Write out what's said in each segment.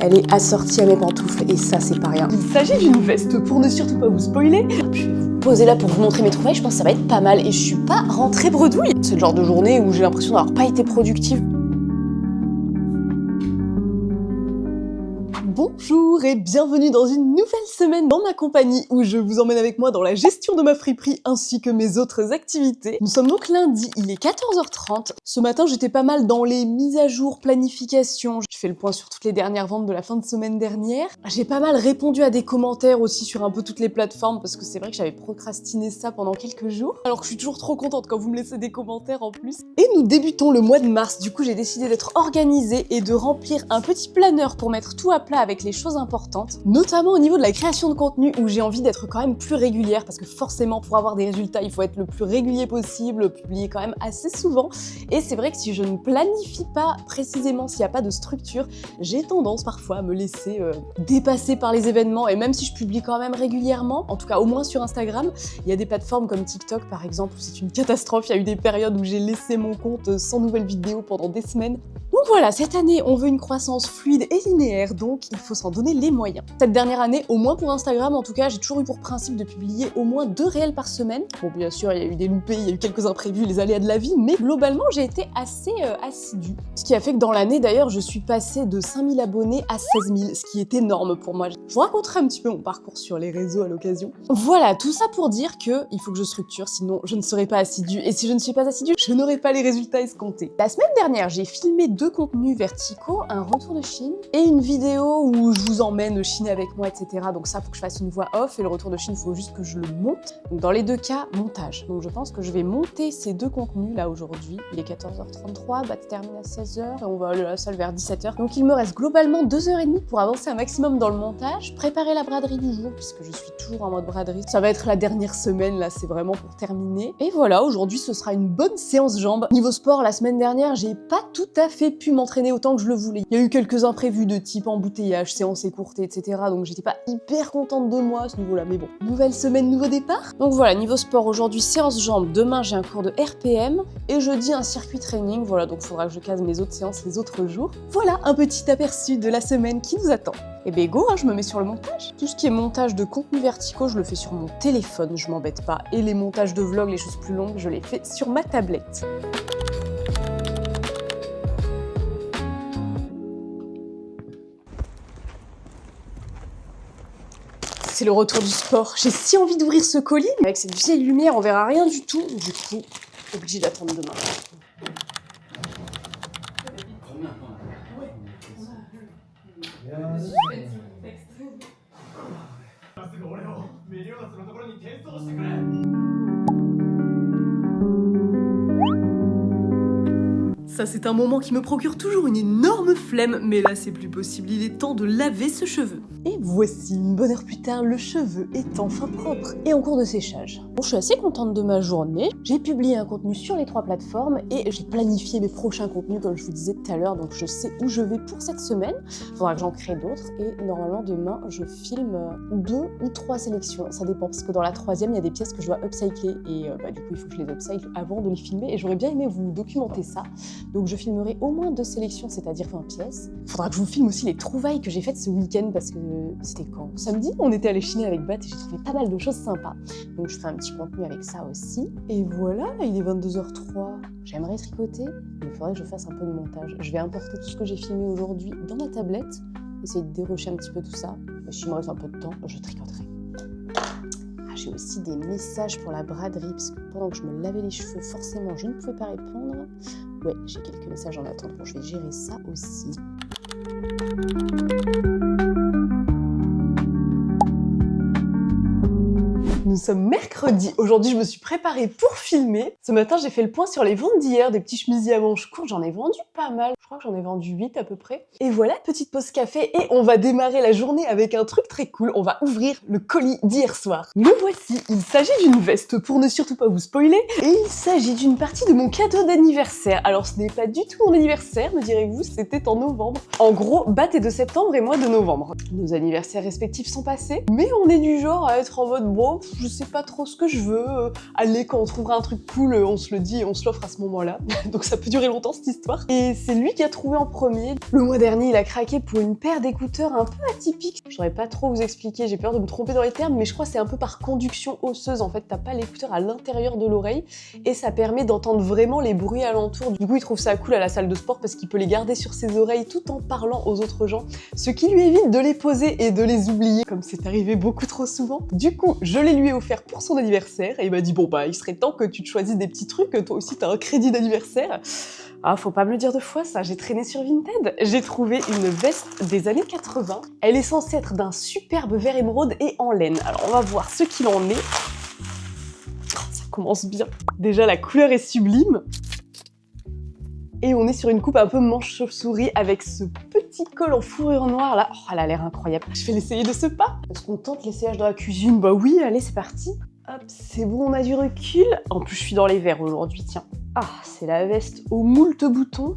Elle est assortie à mes pantoufles et ça c'est pas rien. Il s'agit d'une veste pour ne surtout pas vous spoiler. Je vais vous poser là pour vous montrer mes trouvailles, je pense que ça va être pas mal et je suis pas rentrée bredouille. C'est le genre de journée où j'ai l'impression d'avoir pas été productive. Bonjour et bienvenue dans une nouvelle semaine dans ma compagnie où je vous emmène avec moi dans la gestion de ma friperie ainsi que mes autres activités. Nous sommes donc lundi, il est 14h30. Ce matin, j'étais pas mal dans les mises à jour, planification. Je fais le point sur toutes les dernières ventes de la fin de semaine dernière. J'ai pas mal répondu à des commentaires aussi sur un peu toutes les plateformes parce que c'est vrai que j'avais procrastiné ça pendant quelques jours. Alors que je suis toujours trop contente quand vous me laissez des commentaires en plus. Et nous débutons le mois de mars. Du coup, j'ai décidé d'être organisée et de remplir un petit planeur pour mettre tout à plat avec les choses importantes, notamment au niveau de la création de contenu où j'ai envie d'être quand même plus régulière parce que forcément pour avoir des résultats il faut être le plus régulier possible, publier quand même assez souvent et c'est vrai que si je ne planifie pas précisément, s'il n'y a pas de structure, j'ai tendance parfois à me laisser dépasser par les événements et même si je publie quand même régulièrement, en tout cas au moins sur Instagram, il y a des plateformes comme TikTok par exemple où c'est une catastrophe, il y a eu des périodes où j'ai laissé mon compte sans nouvelles vidéos pendant des semaines. Donc voilà, cette année, on veut une croissance fluide et linéaire, donc il faut s'en donner les moyens. Cette dernière année, au moins pour Instagram, en tout cas, j'ai toujours eu pour principe de publier au moins 2 réels par semaine. Bon, bien sûr, il y a eu des loupés, il y a eu quelques imprévus, les aléas de la vie, mais globalement, j'ai été assez assidue. Ce qui a fait que dans l'année, d'ailleurs, je suis passée de 5000 abonnés à 16 000, ce qui est énorme pour moi. Je vous raconterai un petit peu mon parcours sur les réseaux à l'occasion. Voilà, tout ça pour dire que il faut que je structure, sinon je ne serai pas assidue. Et si je ne suis pas assidue, je n'aurai pas les résultats escomptés. La semaine dernière, j'ai filmé 2 contenus verticaux, un retour de Chine et une vidéo où je vous emmène chiner avec moi, etc. Donc ça, faut que je fasse une voix off et le retour de Chine, il faut juste que je le monte. Donc dans les 2 cas, montage. Donc je pense que je vais monter ces 2 contenus là aujourd'hui. Il est 14h33, bah termine à 16h et on va aller à la salle vers 17h. Donc il me reste globalement 2h30 pour avancer un maximum dans le montage, préparer la braderie du jour puisque je suis toujours en mode braderie. Ça va être la dernière semaine là, c'est vraiment pour terminer. Et voilà, aujourd'hui ce sera une bonne séance jambes. Niveau sport, la semaine dernière, j'ai pas tout à fait pu m'entraîner autant que je le voulais. Il y a eu quelques imprévus de type embouteillage, séance écourtée, etc. Donc j'étais pas hyper contente de moi à ce niveau-là, mais bon. Nouvelle semaine, nouveau départ. Donc voilà, niveau sport, aujourd'hui séance jambes, demain j'ai un cours de RPM et jeudi un circuit training, voilà, donc faudra que je case mes autres séances les autres jours. Voilà un petit aperçu de la semaine qui nous attend. Et ben go, hein, je me mets sur le montage. Tout ce qui est montage de contenu verticaux, je le fais sur mon téléphone, je m'embête pas. Et les montages de vlogs, les choses plus longues, je les fais sur ma tablette. C'est le retour du sport. J'ai si envie d'ouvrir ce colis. Avec cette vieille lumière, on verra rien du tout. Du coup, obligé d'attendre demain. Ça, c'est un moment qui me procure toujours une énorme flemme, mais là, c'est plus possible, il est temps de laver ce cheveu. Et voici, une bonne heure plus tard, le cheveu est enfin propre et en cours de séchage. Bon, je suis assez contente de ma journée. J'ai publié un contenu sur les 3 plateformes et j'ai planifié mes prochains contenus, comme je vous disais tout à l'heure, donc je sais où je vais pour cette semaine. Faudra que j'en crée d'autres et normalement, demain, je filme 2 ou 3 sélections. Ça dépend, parce que dans la 3e, il y a des pièces que je dois upcycler et du coup, il faut que je les upcycle avant de les filmer et j'aurais bien aimé vous documenter ça. Donc je filmerai au moins 2 sélections, c'est-à-dire 20 pièces. Faudra que je vous filme aussi les trouvailles que j'ai faites ce week-end parce que c'était quand ? Samedi, on était allé chiner avec Bat et j'ai trouvé pas mal de choses sympas. Donc je ferai un petit contenu avec ça aussi. Et voilà, il est 22h03. J'aimerais tricoter, mais il faudrait que je fasse un peu de montage. Je vais importer tout ce que j'ai filmé aujourd'hui dans ma tablette, essayer de dérocher un petit peu tout ça. Et s'il me reste un peu de temps, je tricoterai. J'ai aussi des messages pour la braderie, parce que pendant que je me lavais les cheveux, forcément, je ne pouvais pas répondre. Ouais, j'ai quelques messages en attente, bon, je vais gérer ça aussi. Nous sommes mercredi. Aujourd'hui, je me suis préparée pour filmer. Ce matin, j'ai fait le point sur les ventes d'hier, des petits chemisiers à manches courtes. J'en ai vendu pas mal. Je crois que j'en ai vendu 8 à peu près. Et voilà, petite pause café. Et on va démarrer la journée avec un truc très cool. On va ouvrir le colis d'hier soir. Le voici. Il s'agit d'une veste pour ne surtout pas vous spoiler. Et il s'agit d'une partie de mon cadeau d'anniversaire. Alors, ce n'est pas du tout mon anniversaire, me direz-vous. C'était en novembre. En gros, Bat est de septembre et moi de novembre. Nos anniversaires respectifs sont passés. Mais on est du genre à être en mode bon, je sais pas trop ce que je veux. Allez, quand on trouvera un truc cool, on se le dit et on se l'offre à ce moment-là. Donc ça peut durer longtemps cette histoire. Et c'est lui qui a trouvé en premier. Le mois dernier, il a craqué pour une paire d'écouteurs un peu atypiques. Je saurais pas trop vous expliquer, j'ai peur de me tromper dans les termes, mais je crois que c'est un peu par conduction osseuse. En fait, t'as pas l'écouteur à l'intérieur de l'oreille et ça permet d'entendre vraiment les bruits alentours. Du coup, il trouve ça cool à la salle de sport parce qu'il peut les garder sur ses oreilles tout en parlant aux autres gens, ce qui lui évite de les poser et de les oublier, comme c'est arrivé beaucoup trop souvent. Du coup, je les lui ai offert pour son anniversaire et il m'a dit bon bah il serait temps que tu te choisisses des petits trucs, toi aussi t'as un crédit d'anniversaire. Ah, faut pas me le dire deux fois ça, j'ai traîné sur Vinted. J'ai trouvé une veste des années 80. Elle est censée être d'un superbe vert émeraude et en laine. Alors on va voir ce qu'il en est. Oh, ça commence bien. Déjà la couleur est sublime. Et on est sur une coupe un peu manche chauve-souris avec ce petit col en fourrure noire là. Oh, elle a l'air incroyable. Je vais l'essayer de ce pas. Est-ce qu'on tente l'essayage dans la cuisine? Bah oui, allez, c'est parti. Hop, c'est bon, on a du recul. En plus, je suis dans les verts aujourd'hui, tiens. Ah, c'est la veste aux moult boutons.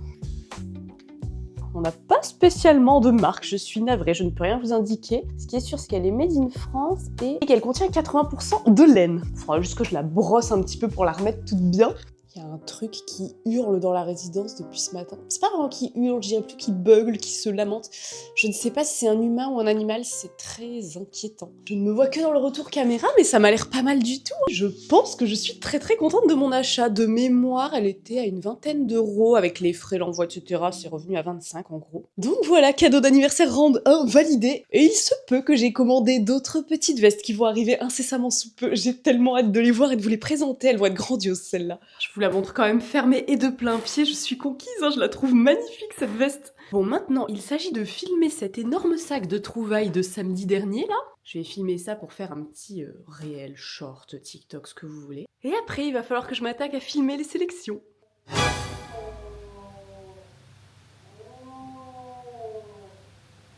On n'a pas spécialement de marque, je suis navrée, je ne peux rien vous indiquer. Ce qui est sûr, c'est qu'elle est made in France et qu'elle contient 80% de laine. Il faudra juste que je la brosse un petit peu pour la remettre toute bien. Il y a un truc qui hurle dans la résidence depuis ce matin. C'est pas vraiment qui hurle, je dirais plutôt qui bugle, qui se lamente. Je ne sais pas si c'est un humain ou un animal, c'est très inquiétant. Je ne me vois que dans le retour caméra, mais ça m'a l'air pas mal du tout. Je pense que je suis très contente de mon achat. De mémoire, elle était à une vingtaine d'euros avec les frais, l'envoi, etc. C'est revenu à 25 en gros. Donc voilà, cadeau d'anniversaire round 1 validé. Et il se peut que j'ai commandé d'autres petites vestes qui vont arriver incessamment sous peu. J'ai tellement hâte de les voir et de vous les présenter. Elles vont être grandioses celles-là. Je vous la montre quand même fermée et de plein pied, je suis conquise, hein, je la trouve magnifique cette veste. Bon, maintenant, il s'agit de filmer cet énorme sac de trouvailles de samedi dernier, là. Je vais filmer ça pour faire un petit réel, short, TikTok, ce que vous voulez. Et après, il va falloir que je m'attaque à filmer les sélections.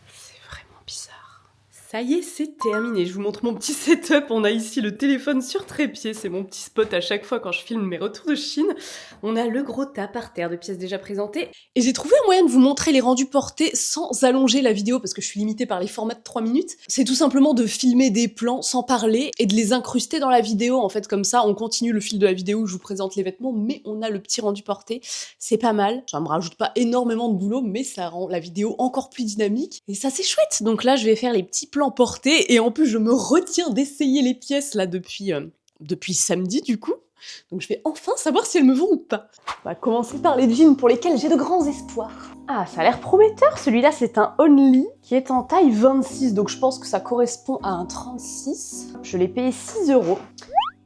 C'est vraiment bizarre. Ça y est, c'est terminé. Je vous montre mon petit setup. On a ici le téléphone sur trépied. C'est mon petit spot à chaque fois quand je filme mes retours de Chine. On a le gros tas par terre de pièces déjà présentées. Et j'ai trouvé un moyen de vous montrer les rendus portés sans allonger la vidéo parce que je suis limitée par les formats de 3 minutes. C'est tout simplement de filmer des plans sans parler et de les incruster dans la vidéo. En fait, comme ça, on continue le fil de la vidéo où je vous présente les vêtements, mais on a le petit rendu porté. C'est pas mal. Ça me rajoute pas énormément de boulot, mais ça rend la vidéo encore plus dynamique. Et ça, c'est chouette. Donc là, je vais faire les petits plans portés et en plus je me retiens d'essayer les pièces là depuis samedi du coup. Donc je vais enfin savoir si elles me vont ou pas. On va commencer par les jeans pour lesquels j'ai de grands espoirs. Ah, ça a l'air prometteur, celui-là c'est un Only qui est en taille 26, donc je pense que ça correspond à un 36. Je l'ai payé 6 €.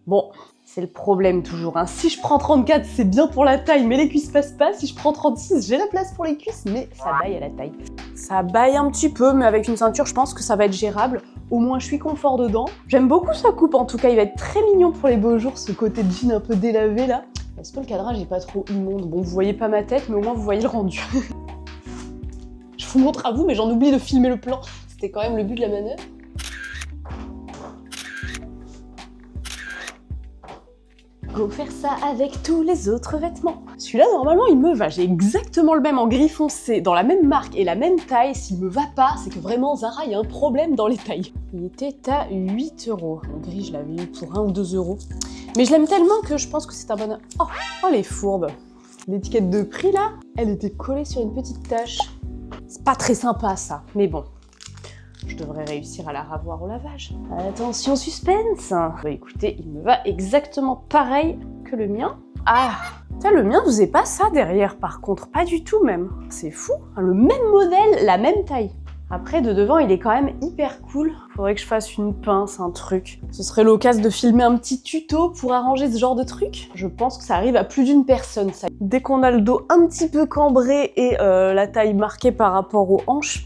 Bon, c'est le problème toujours, hein. Si je prends 34, c'est bien pour la taille, mais les cuisses passent pas. Si je prends 36, j'ai la place pour les cuisses, mais ça baille à la taille. Ça baille un petit peu, mais avec une ceinture, je pense que ça va être gérable. Au moins, je suis confort dedans. J'aime beaucoup sa coupe, en tout cas. Il va être très mignon pour les beaux jours, ce côté de jean un peu délavé, là. Est-ce que le cadrage est pas trop immonde? Bon, vous voyez pas ma tête, mais au moins, vous voyez le rendu. Je vous montre à vous, mais j'en oublie de filmer le plan. C'était quand même le but de la manœuvre. Go faire ça avec tous les autres vêtements. Celui-là, normalement, il me va. J'ai exactement le même en gris foncé, dans la même marque et la même taille. S'il me va pas, c'est que vraiment, Zara, il y a un problème dans les tailles. Il était à 8 €. En gris, je l'avais eu pour 1 ou 2 €. Mais je l'aime tellement que je pense que c'est un bon... Oh, les fourbes. L'étiquette de prix, là, elle était collée sur une petite tache. C'est pas très sympa, ça. Mais bon. Je devrais réussir à la ravoir au lavage. Attention, suspense! Bah écoutez, il me va exactement pareil que le mien. Ah! Putain, le mien faisait pas ça derrière, par contre, pas du tout même. C'est fou! Le même modèle, la même taille. Après, de devant, il est quand même hyper cool. Faudrait que je fasse une pince, un truc. Ce serait l'occasion de filmer un petit tuto pour arranger ce genre de truc. Je pense que ça arrive à plus d'une personne, ça. Dès qu'on a le dos un petit peu cambré et la taille marquée par rapport aux hanches,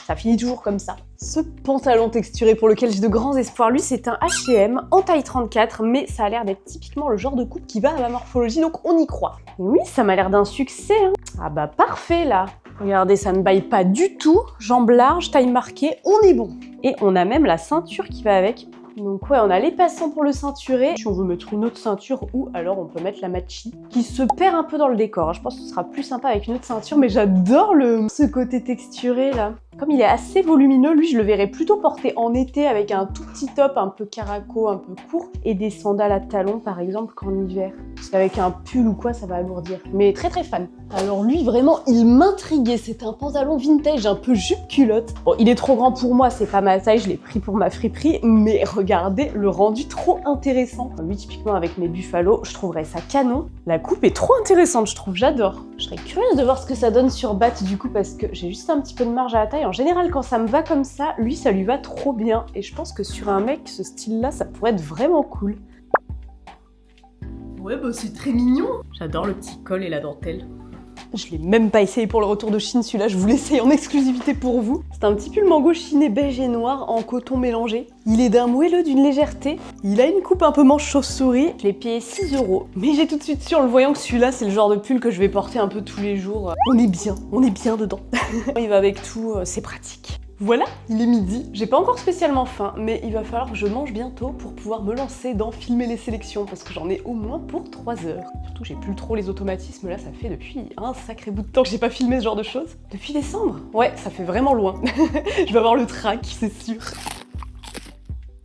ça finit toujours comme ça. Ce pantalon texturé pour lequel j'ai de grands espoirs, lui c'est un H&M en taille 34, mais ça a l'air d'être typiquement le genre de coupe qui va à ma morphologie, donc on y croit. Et oui, ça m'a l'air d'un succès, hein. Ah bah parfait là. Regardez, ça ne baille pas du tout, jambes larges, taille marquée, on est bon. Et on a même la ceinture qui va avec. Donc ouais, on a les passants pour le ceinturer. Si on veut mettre une autre ceinture, ou alors on peut mettre la matchie, qui se perd un peu dans le décor. Je pense que ce sera plus sympa avec une autre ceinture, mais j'adore ce côté texturé là. Comme il est assez volumineux, lui je le verrais plutôt porter en été avec un tout petit top un peu caraco, un peu court et des sandales à talons par exemple qu'en hiver. Parce qu'avec un pull ou quoi ça va alourdir. Mais très très fan. Alors lui vraiment il m'intriguait, c'est un pantalon vintage un peu jupe culotte. Bon il est trop grand pour moi, c'est pas ma taille, je l'ai pris pour ma friperie, mais regardez le rendu trop intéressant. Lui typiquement avec mes Buffalo, je trouverais ça canon. La coupe est trop intéressante je trouve, j'adore. Je serais curieuse de voir ce que ça donne sur Bat du coup parce que j'ai juste un petit peu de marge à la taille. En général quand ça me va comme ça, lui ça lui va trop bien. Et je pense que sur un mec, ce style là, ça pourrait être vraiment cool. Ouais bah c'est très mignon. J'adore le petit col et la dentelle. Je l'ai même pas essayé pour le retour de Chine, celui-là je vous l'essaye en exclusivité pour vous. C'est un petit pull mango chiné beige et noir en coton mélangé. Il est d'un moelleux, d'une légèreté. Il a une coupe un peu manche chauve-souris. Je l'ai payé 6 €. Mais j'ai tout de suite su en le voyant que celui-là c'est le genre de pull que je vais porter un peu tous les jours. On est bien dedans. Il va avec tout, c'est pratique. Voilà, il est midi. J'ai pas encore spécialement faim, mais il va falloir que je mange bientôt pour pouvoir me lancer dans filmer les sélections parce que j'en ai au moins pour 3 heures. Surtout, j'ai plus trop les automatismes là, ça fait depuis un sacré bout de temps que j'ai pas filmé ce genre de choses. Depuis décembre. Ouais, ça fait vraiment loin. Je vais avoir le trac, c'est sûr.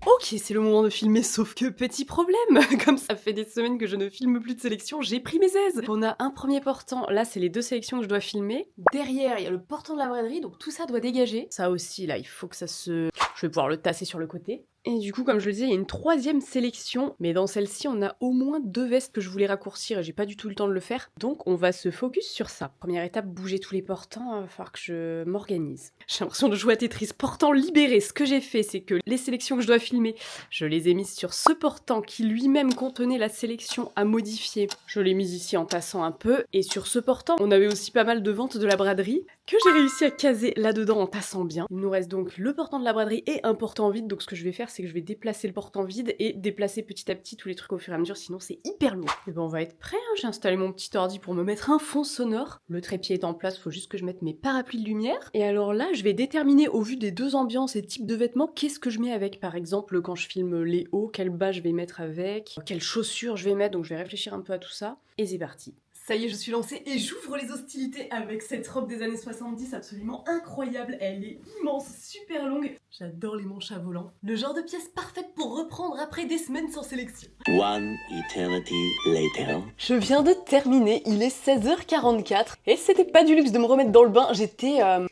Ok, c'est le moment de filmer, sauf que petit problème. Comme ça fait des semaines que je ne filme plus de sélection, j'ai pris mes aises. On a un premier portant, là c'est les 2 sélections que je dois filmer. Derrière, il y a le portant de la braderie, donc tout ça doit dégager. Ça aussi, là, il faut que ça se... Je vais pouvoir le tasser sur le côté. Et du coup, comme je le disais, il y a une 3e sélection, mais dans celle-ci, on a au moins 2 vestes que je voulais raccourcir et j'ai pas du tout le temps de le faire. Donc, on va se focus sur ça. Première étape, bouger tous les portants, il va falloir que je m'organise. J'ai l'impression de jouer à Tetris. Portant libéré, ce que j'ai fait, c'est que les sélections que je dois filmer, je les ai mises sur ce portant qui lui-même contenait la sélection à modifier. Je l'ai mise ici en tassant un peu, et sur ce portant, on avait aussi pas mal de ventes de la braderie, que j'ai réussi à caser là-dedans en tassant bien. Il nous reste donc le portant de la braderie et un portant vide, donc ce que je vais faire, c'est que je vais déplacer le portant vide et déplacer petit à petit tous les trucs au fur et à mesure, sinon c'est hyper lourd. Et ben on va être prêt, hein. J'ai installé mon petit ordi pour me mettre un fond sonore. Le trépied est en place, faut juste que je mette mes parapluies de lumière. Et alors là, je vais déterminer au vu des 2 ambiances et types de vêtements, qu'est-ce que je mets avec. Par exemple, quand je filme les hauts, quel bas je vais mettre avec, quelles chaussures je vais mettre, donc je vais réfléchir un peu à tout ça. Et c'est parti. Ça y est, je suis lancée et j'ouvre les hostilités avec cette robe des années 70 absolument incroyable. Elle est immense, super longue. J'adore les manches à volant. Le genre de pièce parfaite pour reprendre après des semaines sans sélection. One eternity later. Je viens de terminer, il est 16h44 et c'était pas du luxe de me remettre dans le bain. J'ai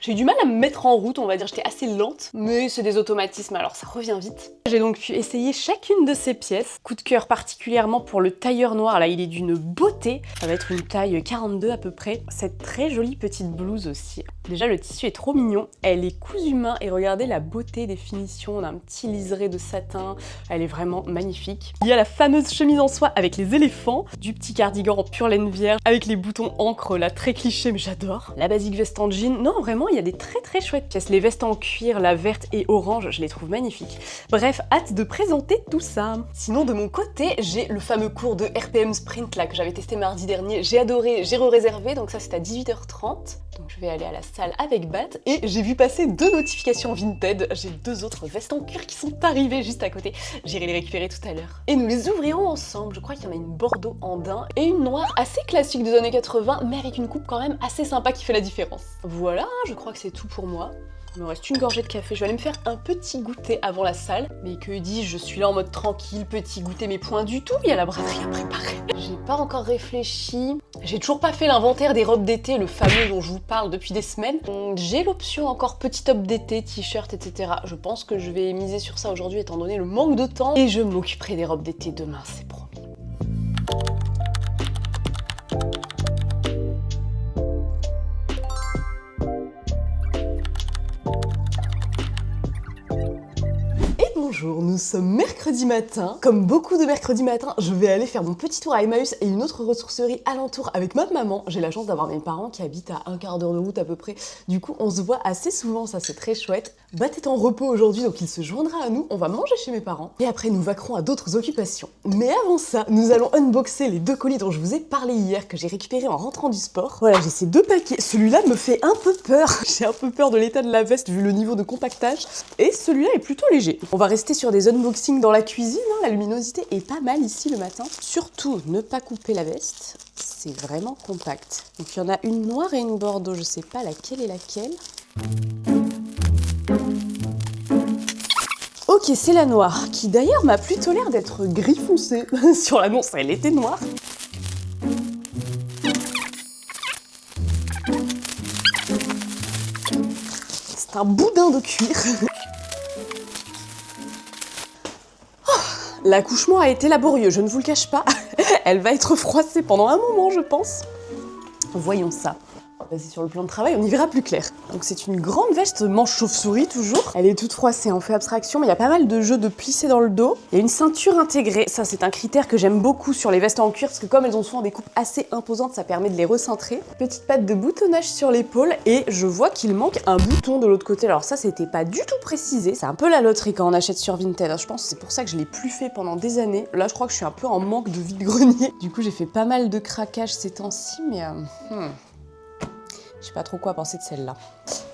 eu du mal à me mettre en route, on va dire, j'étais assez lente, mais c'est des automatismes alors ça revient vite. J'ai donc pu essayer chacune de ces pièces. Coup de cœur particulièrement pour le tailleur noir, là il est d'une beauté. Ça va être une taille 42 à peu près. Cette très jolie petite blouse aussi. Déjà le tissu est trop mignon, elle est cousue main et regardez la beauté des finitions, on a un petit liseré de satin, elle est vraiment magnifique. Il y a la fameuse chemise en soie avec les éléphants, du petit cardigan en pure laine vierge avec les boutons encre là très cliché mais j'adore. La basique veste en jean, non vraiment il y a des très chouettes pièces. Les vestes en cuir, la verte et orange, je les trouve magnifiques. Bref, hâte de présenter tout ça. Sinon de mon côté, j'ai le fameux cours de RPM Sprint là que j'avais testé mardi dernier, j'ai adoré, j'ai re-réservé, donc ça c'est à 18h30. Donc je vais aller à la salle avec Bat et j'ai vu passer 2 notifications Vinted. J'ai 2 autres vestes en cuir qui sont arrivées juste à côté. J'irai les récupérer tout à l'heure. Et nous les ouvrirons ensemble. Je crois qu'il y en a une bordeaux andin et une noire assez classique des années 80 mais avec une coupe quand même assez sympa qui fait la différence. Voilà, je crois que c'est tout pour moi. Il me reste une gorgée de café, je vais aller me faire un petit goûter avant la salle. Mais que dis-je, je suis là en mode tranquille, petit goûter, mais point du tout, il y a la braderie à préparer. J'ai pas encore réfléchi, j'ai toujours pas fait l'inventaire des robes d'été, le fameux dont je vous parle depuis des semaines. J'ai l'option encore petit top d'été, t-shirt, etc. Je pense que je vais miser sur ça aujourd'hui étant donné le manque de temps. Et je m'occuperai des robes d'été demain, c'est promis. Bonjour, nous sommes mercredi matin. Comme beaucoup de mercredi matin, je vais aller faire mon petit tour à Emmaüs et une autre ressourcerie alentour avec ma maman. J'ai la chance d'avoir mes parents qui habitent à un quart d'heure de route à peu près. Du coup, on se voit assez souvent, ça c'est très chouette. Bat est en repos aujourd'hui, donc il se joindra à nous. On va manger chez mes parents et après nous vaquerons à d'autres occupations. Mais avant ça, nous allons unboxer les 2 colis dont je vous ai parlé hier, que j'ai récupérés en rentrant du sport. Voilà, j'ai ces 2 paquets. Celui-là me fait un peu peur. J'ai un peu peur de l'état de la veste vu le niveau de compactage. Et celui-là est plutôt léger. On va rester sur des unboxings dans la cuisine, hein. La luminosité est pas mal ici le matin. Surtout, ne pas couper la veste, c'est vraiment compact. Donc il y en a une noire et une bordeaux, je sais pas laquelle est laquelle. Ok, c'est la noire, qui d'ailleurs m'a plutôt l'air d'être gris foncé. Sur l'annonce, elle était noire. C'est un boudin de cuir. L'accouchement a été laborieux, je ne vous le cache pas. Elle va être froissée pendant un moment, je pense. Voyons ça. Vas-y, sur le plan de travail, on y verra plus clair. Donc c'est une grande veste manche chauve-souris toujours. Elle est toute froissée, on fait abstraction, mais il y a pas mal de jeux de plisser dans le dos. Il y a une ceinture intégrée, ça c'est un critère que j'aime beaucoup sur les vestes en cuir, parce que comme elles ont souvent des coupes assez imposantes, ça permet de les recentrer. Petite patte de boutonnage sur l'épaule, et je vois qu'il manque un bouton de l'autre côté. Alors ça, c'était pas du tout précisé. C'est un peu la loterie quand on achète sur Vinted. Je pense que c'est pour ça que je l'ai plus fait pendant des années. Là, je crois que je suis un peu en manque de vide-grenier. Du coup, j'ai fait pas mal de craquages ces temps-ci, mais... je sais pas trop quoi penser de celle-là.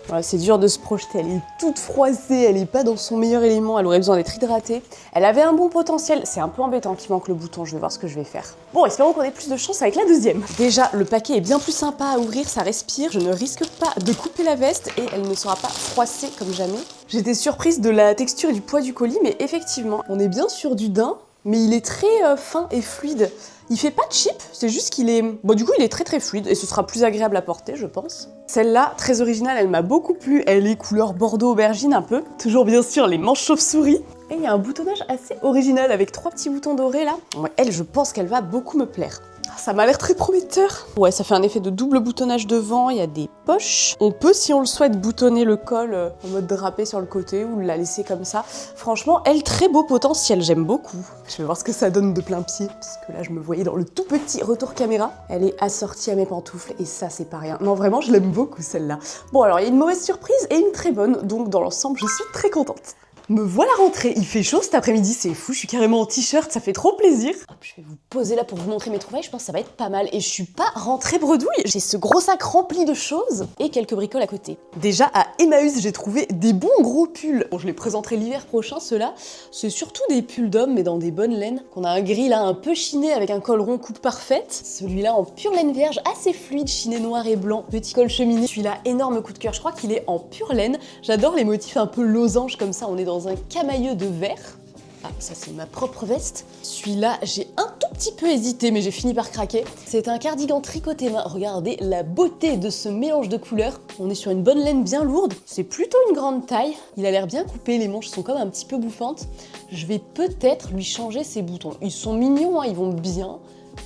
Voilà, c'est dur de se projeter, elle est toute froissée, elle est pas dans son meilleur élément, elle aurait besoin d'être hydratée. Elle avait un bon potentiel, c'est un peu embêtant qu'il manque le bouton, je vais voir ce que je vais faire. Bon, espérons qu'on ait plus de chance avec la deuxième. Déjà, le paquet est bien plus sympa à ouvrir, ça respire, je ne risque pas de couper la veste et elle ne sera pas froissée comme jamais. J'étais surprise de la texture et du poids du colis, mais effectivement, on est bien sur du daim, mais il est très fin et fluide. Il fait pas cheap, c'est juste qu'il est... Bon, du coup, il est très fluide et ce sera plus agréable à porter, je pense. Celle-là, très originale, elle m'a beaucoup plu. Elle est couleur bordeaux aubergine un peu. Toujours bien sûr les manches chauve-souris. Et il y a un boutonnage assez original avec 3 petits boutons dorés là. Ouais, elle, je pense qu'elle va beaucoup me plaire. Ça m'a l'air très prometteur. Ouais, ça fait un effet de double boutonnage devant, il y a des poches. On peut, si on le souhaite, boutonner le col en mode drapé sur le côté ou la laisser comme ça. Franchement, elle, très beau potentiel, j'aime beaucoup. Je vais voir ce que ça donne de plein pied, parce que là, je me voyais dans le tout petit retour caméra. Elle est assortie à mes pantoufles et ça, c'est pas rien. Non, vraiment, je l'aime beaucoup, celle-là. Bon, alors, il y a une mauvaise surprise et une très bonne, donc dans l'ensemble, je suis très contente. Me voilà rentrée, il fait chaud cet après-midi, c'est fou, je suis carrément en t-shirt, ça fait trop plaisir. Hop, je vais vous poser là pour vous montrer mes trouvailles, je pense que ça va être pas mal. Et je suis pas rentrée bredouille, j'ai ce gros sac rempli de choses et quelques bricoles à côté. Déjà à Emmaüs, j'ai trouvé des bons gros pulls. Bon, je les présenterai l'hiver prochain, ceux-là. C'est surtout des pulls d'hommes, mais dans des bonnes laines. Qu'on a un gris là un peu chiné avec un col rond coupe parfaite. Celui-là en pure laine vierge, assez fluide, chiné noir et blanc. Petit col cheminé. Celui-là, énorme coup de cœur, je crois qu'il est en pure laine. J'adore les motifs un peu losange comme ça, on est dans un camailleux de vert. Ah, ça c'est ma propre veste. Celui-là, j'ai un tout petit peu hésité, mais j'ai fini par craquer. C'est un cardigan tricoté main. Regardez la beauté de ce mélange de couleurs. On est sur une bonne laine bien lourde. C'est plutôt une grande taille. Il a l'air bien coupé, les manches sont comme un petit peu bouffantes. Je vais peut-être lui changer ses boutons. Ils sont mignons, hein, ils vont bien.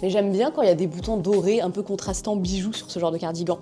Mais j'aime bien quand il y a des boutons dorés, un peu contrastants bijoux sur ce genre de cardigan.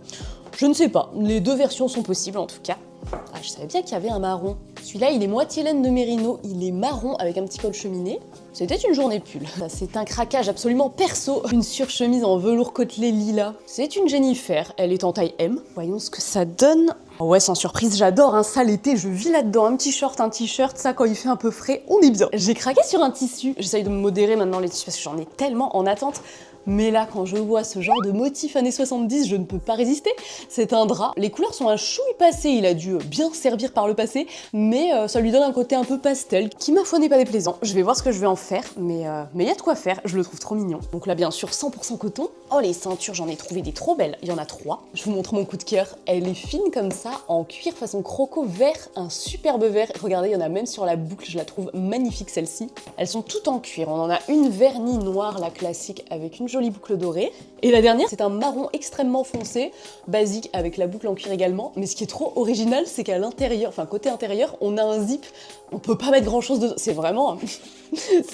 Je ne sais pas, les deux versions sont possibles en tout cas. Ah, je savais bien qu'il y avait un marron. Celui-là, il est moitié laine de mérino, il est marron avec un petit col cheminé. C'était une journée pull. C'est un craquage absolument perso. Une surchemise en velours côtelé lilas. C'est une Jennifer, elle est en taille M. Voyons ce que ça donne. Oh ouais, sans surprise, j'adore, hein, ça l'été, je vis là-dedans. Un petit short, un t-shirt, ça quand il fait un peu frais, on est bien. J'ai craqué sur un tissu. J'essaye de me modérer maintenant les tissus parce que j'en ai tellement en attente. Mais là, quand je vois ce genre de motif années 70, je ne peux pas résister. C'est un drap. Les couleurs sont un chouille passé. Il a dû bien servir par le passé, mais ça lui donne un côté un peu pastel qui, ma foi, n'est pas déplaisant. Je vais voir ce que je vais en faire, mais il y a de quoi faire. Je le trouve trop mignon. Donc là, bien sûr, 100% coton. Oh, les ceintures, j'en ai trouvé des trop belles. Il y en a 3. Je vous montre mon coup de cœur. Elle est fine comme ça, en cuir façon croco vert, un superbe vert. Regardez, il y en a même sur la boucle. Je la trouve magnifique, celle-ci. Elles sont toutes en cuir. On en a une vernie noire, la classique, avec une jolie boucle dorée. Et la dernière, c'est un marron extrêmement foncé, basique, avec la boucle en cuir également. Mais ce qui est trop original, c'est qu'à l'intérieur, enfin côté intérieur, on a un zip. On peut pas mettre grand chose dedans. C'est vraiment...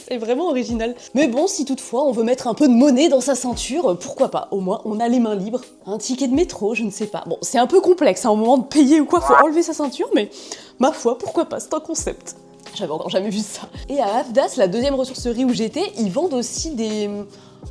c'est vraiment original. Mais bon, si toutefois on veut mettre un peu de monnaie dans sa ceinture, pourquoi pas. Au moins, on a les mains libres. Un ticket de métro, je ne sais pas. Bon, c'est un peu complexe, hein, au moment de payer ou quoi, faut enlever sa ceinture, mais ma foi, pourquoi pas, c'est un concept. J'avais encore jamais vu ça. Et à Afdas, la deuxième ressourcerie où j'étais, ils vendent aussi des...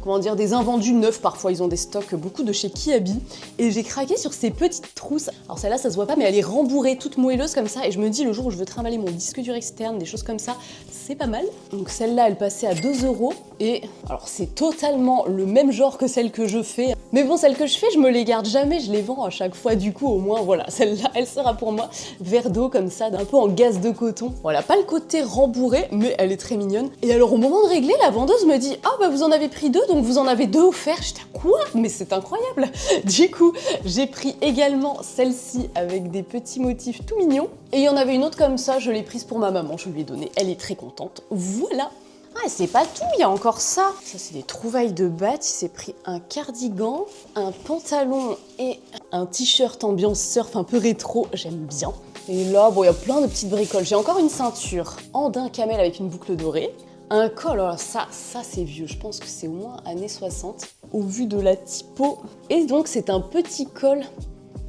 comment dire, des invendus neufs parfois, ils ont des stocks, beaucoup de chez Kiabi. Et j'ai craqué sur ces petites trousses. Alors celle-là, ça se voit pas, mais elle est rembourrée, toute moelleuse comme ça. Et je me dis, le jour où je veux trimballer mon disque dur externe, des choses comme ça, c'est pas mal. Donc celle-là, elle passait à 2 €. Et alors c'est totalement le même genre que celle que je fais. Mais bon, celles que je fais, je me les garde jamais, je les vends à chaque fois, du coup au moins voilà, celle-là, elle sera pour moi. Verre d'eau comme ça, un peu en gaze de coton. Voilà, pas le côté rembourré, mais elle est très mignonne. Et alors au moment de régler, la vendeuse me dit « Ah bah vous en avez pris 2, donc vous en avez 2 offerts. » J'étais « Quoi ? Mais c'est incroyable !» Du coup, j'ai pris également celle-ci avec des petits motifs tout mignons. Et il y en avait une autre comme ça, je l'ai prise pour ma maman, je lui ai donné, elle est très contente. Voilà. Ah, c'est pas tout, il y a encore ça. Ça, c'est des trouvailles de Bat. Il s'est pris un cardigan, un pantalon et un t-shirt ambiance surf un peu rétro. J'aime bien. Et là, bon, il y a plein de petites bricoles. J'ai encore une ceinture en daim camel avec une boucle dorée. Un col, alors ça c'est vieux. Je pense que c'est au moins années 60 au vu de la typo. Et donc, c'est un petit col.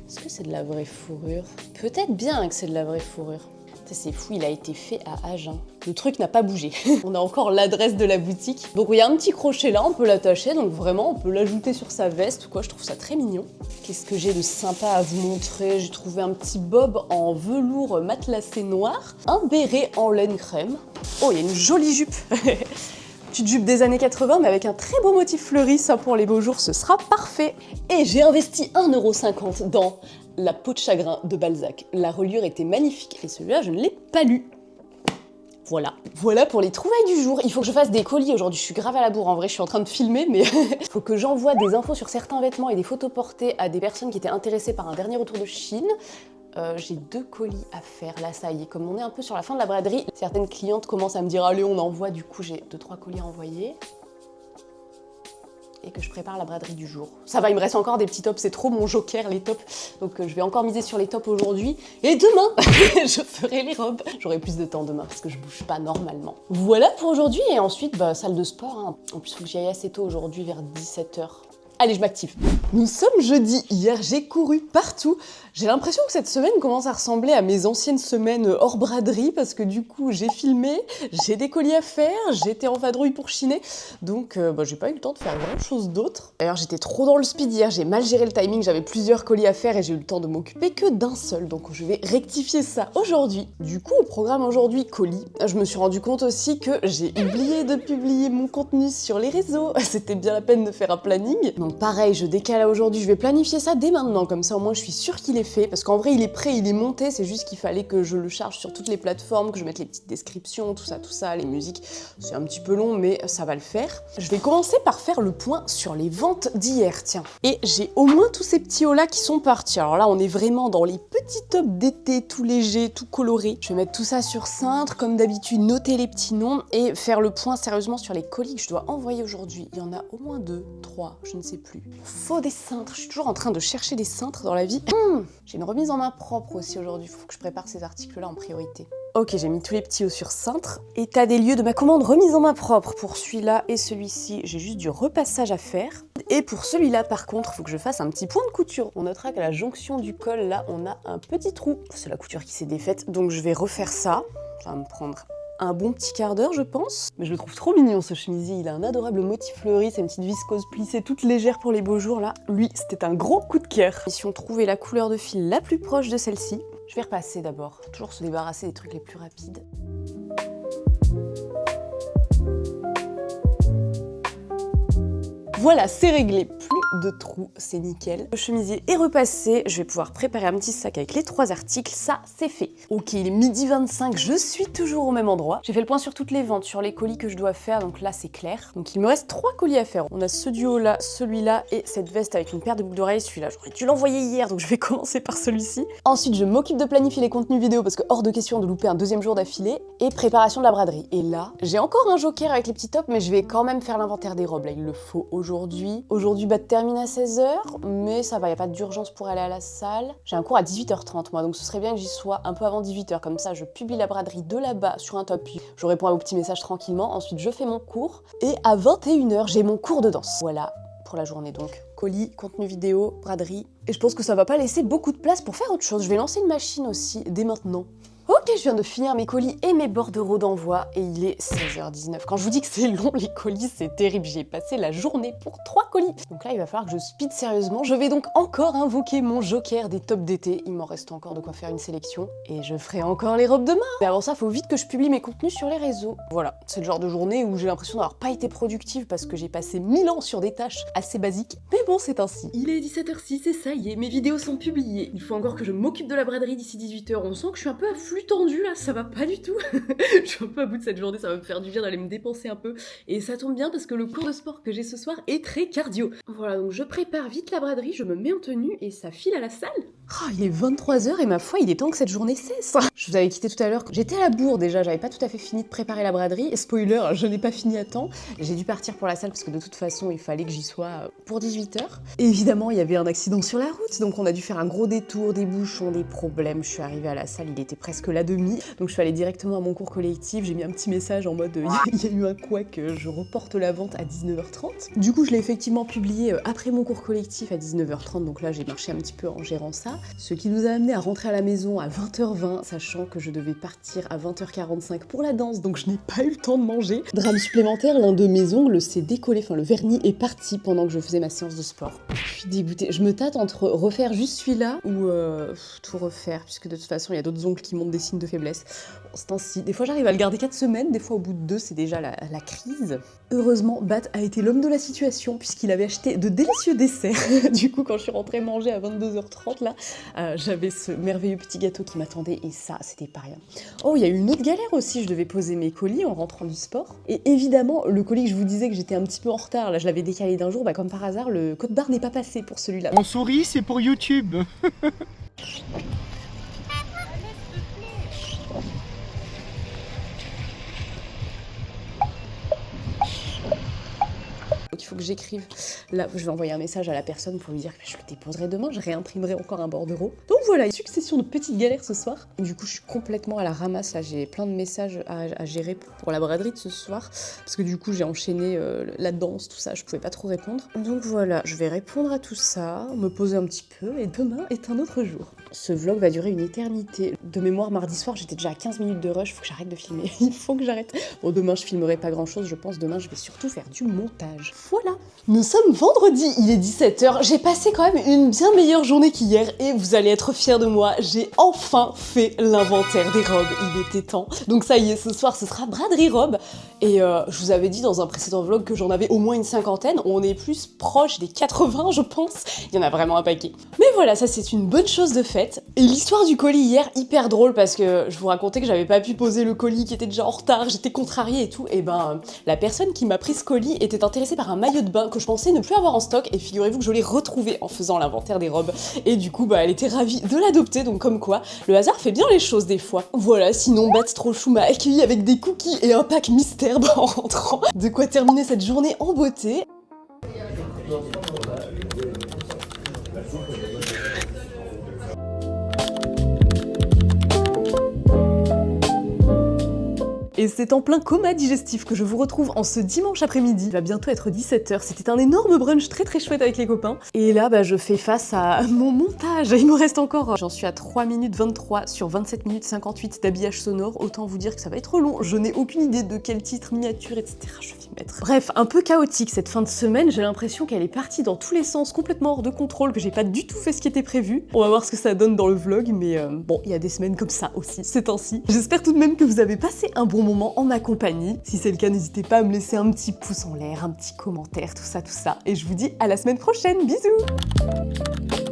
Est-ce que c'est de la vraie fourrure? Peut-être bien que c'est de la vraie fourrure. C'est fou, il a été fait à Agen. Le truc n'a pas bougé. On a encore l'adresse de la boutique. Donc il y a un petit crochet là, on peut l'attacher. Donc vraiment, on peut l'ajouter sur sa veste ou quoi. Je trouve ça très mignon. Qu'est-ce que j'ai de sympa à vous montrer? J'ai trouvé un petit bob en velours matelassé noir. Un béret en laine crème. Oh, il y a une jolie jupe. Petite jupe des années 80, mais avec un très beau motif fleuri. Ça, pour les beaux jours, ce sera parfait. Et j'ai investi 1,50 € dans La peau de chagrin de Balzac. La reliure était magnifique et celui-là, je ne l'ai pas lu. Voilà. Voilà pour les trouvailles du jour. Il faut que je fasse des colis aujourd'hui. Je suis grave à la bourre. En vrai, je suis en train de filmer, mais il faut que j'envoie des infos sur certains vêtements et des photos portées à des personnes qui étaient intéressées par un dernier retour de Chine. J'ai 2 colis à faire, là ça y est, comme on est un peu sur la fin de la braderie, certaines clientes commencent à me dire allez on envoie, du coup j'ai 2-3 colis à envoyer. Et que je prépare la braderie du jour. Ça va, il me reste encore des petits tops, c'est trop mon joker les tops. Donc je vais encore miser sur les tops aujourd'hui. Et demain, je ferai les robes. J'aurai plus de temps demain parce que je bouge pas normalement. Voilà pour aujourd'hui et ensuite, salle de sport. Hein. En plus, il faut que j'y aille assez tôt aujourd'hui vers 17 h. Allez, je m'active. Nous sommes jeudi. Hier, j'ai couru partout. J'ai l'impression que cette semaine commence à ressembler à mes anciennes semaines hors braderie parce que du coup, j'ai filmé, j'ai des colis à faire, j'étais en vadrouille pour chiner. Donc, j'ai pas eu le temps de faire grand chose d'autre. D'ailleurs, j'étais trop dans le speed hier, j'ai mal géré le timing, j'avais plusieurs colis à faire et j'ai eu le temps de m'occuper que d'un seul. Donc, je vais rectifier ça aujourd'hui. Du coup, au programme aujourd'hui, colis. Je me suis rendu compte aussi que j'ai oublié de publier mon contenu sur les réseaux. C'était bien la peine de faire un planning. Donc pareil, je décale à aujourd'hui, je vais planifier ça dès maintenant, comme ça au moins je suis sûre qu'il est fait, parce qu'en vrai il est prêt, il est monté, c'est juste qu'il fallait que je le charge sur toutes les plateformes, que je mette les petites descriptions, tout ça, les musiques. C'est un petit peu long, mais ça va le faire. Je vais commencer par faire le point sur les ventes d'hier, tiens. Et j'ai au moins tous ces petits hauts là qui sont partis. Alors là, on est vraiment dans les petits tops d'été, tout léger, tout coloré. Je vais mettre tout ça sur cintre, comme d'habitude, noter les petits noms et faire le point sérieusement sur les colis que je dois envoyer aujourd'hui. Il y en a au moins 2, 3, je ne sais plus. Faut des cintres, je suis toujours en train de chercher des cintres dans la vie. J'ai une remise en main propre aussi aujourd'hui, faut que je prépare ces articles-là en priorité. Ok, j'ai mis tous les petits hauts sur cintre. État des lieux de ma commande remise en main propre. Pour celui-là et celui-ci, j'ai juste du repassage à faire. Et pour celui-là, par contre, il faut que je fasse un petit point de couture. On notera qu'à la jonction du col, là, on a un petit trou. C'est la couture qui s'est défaite, donc je vais refaire ça. Ça va me prendre un bon petit quart d'heure, je pense. Mais je le trouve trop mignon, ce chemisier. Il a un adorable motif fleuri. C'est une petite viscose plissée toute légère pour les beaux jours, là. Lui, c'était un gros coup de cœur. Mission trouver la couleur de fil la plus proche de celle-ci. Je vais repasser d'abord. Toujours se débarrasser des trucs les plus rapides. Voilà, c'est réglé, plus de trous, c'est nickel. Le chemisier est repassé, je vais pouvoir préparer un petit sac avec les 3 articles, ça c'est fait. Ok, il est 12h25, je suis toujours au même endroit. J'ai fait le point sur toutes les ventes, sur les colis que je dois faire, donc là c'est clair. Donc il me reste 3 colis à faire. On a ce duo-là, celui-là et cette veste avec une paire de boucles d'oreilles. Celui-là, j'aurais dû l'envoyer hier, donc je vais commencer par celui-ci. Ensuite, je m'occupe de planifier les contenus vidéo parce que hors de question de louper un 2e jour d'affilée. Et préparation de la braderie. Et là, j'ai encore un joker avec les petits tops, mais je vais quand même faire l'inventaire des robes. Là, il le faut aujourd'hui. Aujourd'hui, termine à 16 h, mais ça va, il n'y a pas d'urgence pour aller à la salle. J'ai un cours à 18h30 moi, donc ce serait bien que j'y sois un peu avant 18 h, comme ça je publie la braderie de là-bas sur un top, puis je réponds à vos petits messages tranquillement, ensuite je fais mon cours, et à 21 h, j'ai mon cours de danse. Voilà pour la journée donc. Colis, contenu vidéo, braderie, et je pense que ça va pas laisser beaucoup de place pour faire autre chose. Je vais lancer une machine aussi, dès maintenant. Ok, Ok, je viens de finir mes colis et mes bordereaux d'envoi et il est 16h19. Quand je vous dis que c'est long les colis, c'est terrible. J'ai passé la journée pour 3 colis. Donc là, il va falloir que je speed sérieusement. Je vais donc encore invoquer mon joker des tops d'été. Il m'en reste encore de quoi faire une sélection et je ferai encore les robes demain. Mais avant ça, faut vite que je publie mes contenus sur les réseaux. Voilà, c'est le genre de journée où j'ai l'impression d'avoir pas été productive parce que j'ai passé 1000 ans sur des tâches assez basiques. Mais bon, c'est ainsi. Il est 17h06 et ça y est, mes vidéos sont publiées. Il faut encore que je m'occupe de la braderie d'ici 18h. On sent que je suis un peu à flux tendu là, ça va pas du tout. Je suis un peu à bout de cette journée, ça va me faire du bien d'aller me dépenser un peu. Et ça tombe bien parce que le cours de sport que j'ai ce soir est très cardio. Voilà, donc je prépare vite la braderie, je me mets en tenue et ça file à la salle. Oh, il est 23h et ma foi, il est temps que cette journée cesse. Je vous avais quitté tout à l'heure. J'étais à la bourre déjà, j'avais pas tout à fait fini de préparer la braderie. Et spoiler, je n'ai pas fini à temps. J'ai dû partir pour la salle parce que de toute façon, il fallait que j'y sois pour 18h. Et évidemment, il y avait un accident sur la route, donc on a dû faire un gros détour, des bouchons, des problèmes. Je suis arrivée à la salle, il était presque la demi. Donc je suis allée directement à mon cours collectif. J'ai mis un petit message en mode il y a eu un couac, je reporte la vente à 19h30. Du coup, je l'ai effectivement publié après mon cours collectif à 19h30. Donc là, j'ai marché un petit peu en gérant ça. Ce qui nous a amené à rentrer à la maison à 20h20, sachant que je devais partir à 20h45 pour la danse, donc je n'ai pas eu le temps de manger. Drame supplémentaire, l'un de mes ongles s'est décollé, enfin le vernis est parti pendant que je faisais ma séance de sport. Je suis dégoûtée. Je me tâte entre refaire juste celui-là ou tout refaire, puisque de toute façon il y a d'autres ongles qui montrent des signes de faiblesse. Bon, c'est ainsi. Des fois j'arrive à le garder 4 semaines, des fois au bout de 2 c'est déjà la crise. Heureusement, Bat a été l'homme de la situation puisqu'il avait acheté de délicieux desserts. Du coup, quand je suis rentrée manger à 22h30 là, j'avais ce merveilleux petit gâteau qui m'attendait et ça, c'était pas rien. Oh, il y a eu une autre galère aussi, je devais poser mes colis en rentrant du sport. Et évidemment, le colis que je vous disais que j'étais un petit peu en retard, là je l'avais décalé d'un jour, bah comme par hasard, le code barre n'est pas passé pour celui-là. On sourit, c'est pour YouTube. Donc il faut que j'écrive. Là, je vais envoyer un message à la personne pour lui dire que je le déposerai demain, je réimprimerai encore un bordereau. Donc voilà, une succession de petites galères ce soir. Et du coup, je suis complètement à la ramasse. Là, j'ai plein de messages à gérer pour la braderie de ce soir. Parce que du coup, j'ai enchaîné la danse, tout ça, je pouvais pas trop répondre. Donc voilà, je vais répondre à tout ça, me poser un petit peu, et demain est un autre jour. Ce vlog va durer une éternité. De mémoire, mardi soir, j'étais déjà à 15 minutes de rush, faut que j'arrête de filmer. Il faut que j'arrête. Bon, demain, je filmerai pas grand chose, je pense. Demain, je vais surtout faire du montage. Voilà. Nous sommes vendredi, il est 17h. J'ai passé quand même une bien meilleure journée qu'hier et vous allez être fiers de moi. J'ai enfin fait l'inventaire des robes. Il était temps. Donc ça y est, ce soir, ce sera braderie robe. Et je vous avais dit dans un précédent vlog que j'en avais au moins une cinquantaine. On est plus proche des 80, je pense. Il y en a vraiment un paquet. Mais voilà, ça c'est une bonne chose de faite. Et l'histoire du colis hier, hyper drôle parce que je vous racontais que j'avais pas pu poser le colis, qui était déjà en retard, j'étais contrariée et tout. Et ben, la personne qui m'a pris ce colis était intéressée par un maillot de bain que je pensais ne plus avoir en stock. Et figurez-vous que je l'ai retrouvé en faisant l'inventaire des robes. Et du coup, bah, elle était ravie de l'adopter. Donc comme quoi, le hasard fait bien les choses des fois. Voilà, sinon, Bat trop chou m'a accueilli avec des cookies et un pack mystère en rentrant. De quoi terminer cette journée en beauté. Et c'est en plein coma digestif que je vous retrouve en ce dimanche après-midi. Il va bientôt être 17h. C'était un énorme brunch très très chouette avec les copains. Et là, bah, je fais face à mon montage. Il me reste encore... J'en suis à 3 minutes 23 sur 27 minutes 58 d'habillage sonore. Autant vous dire que ça va être long. Je n'ai aucune idée de quel titre, miniature, etc. je vais mettre. Bref, un peu chaotique cette fin de semaine. J'ai l'impression qu'elle est partie dans tous les sens, complètement hors de contrôle, que j'ai pas du tout fait ce qui était prévu. On va voir ce que ça donne dans le vlog, mais bon, il y a des semaines comme ça aussi, c'est ainsi. J'espère tout de même que vous avez passé un bon moment en ma compagnie. Si c'est le cas, n'hésitez pas à me laisser un petit pouce en l'air, un petit commentaire, tout ça, et je vous dis à la semaine prochaine. Bisous!